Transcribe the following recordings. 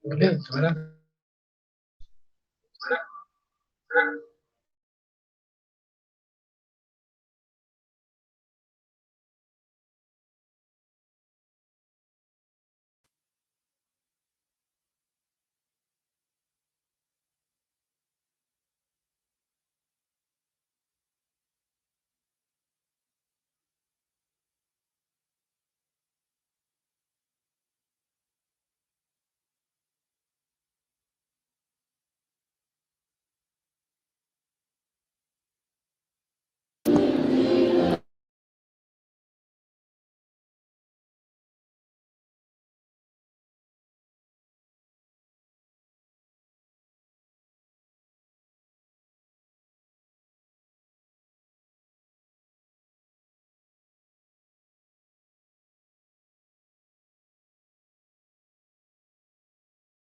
Betul, sekarang.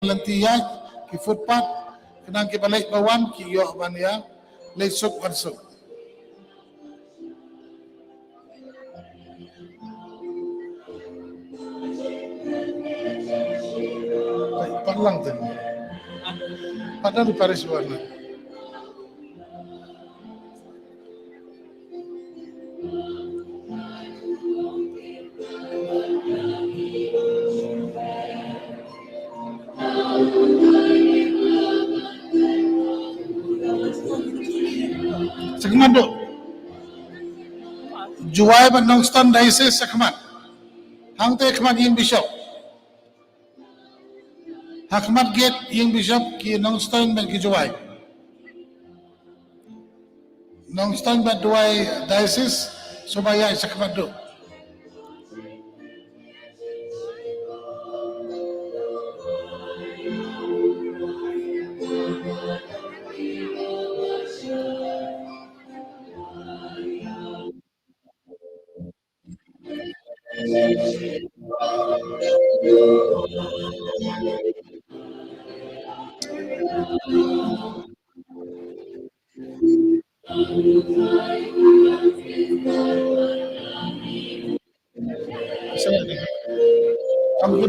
Lantiyak ki footpath kenang ki balik bawan ki yo ban ya lesuk warsuk. Parlang tu. Padahal di Paris warna. Sakmat do. Juwai ban Nongston diocese sakmat. Hang te sakmat yin bishop. Hakmat gate yin bishop ki Nongston ban ki juwai. Nongston ban juwai diocese supaya sakmat do. Saya. Kami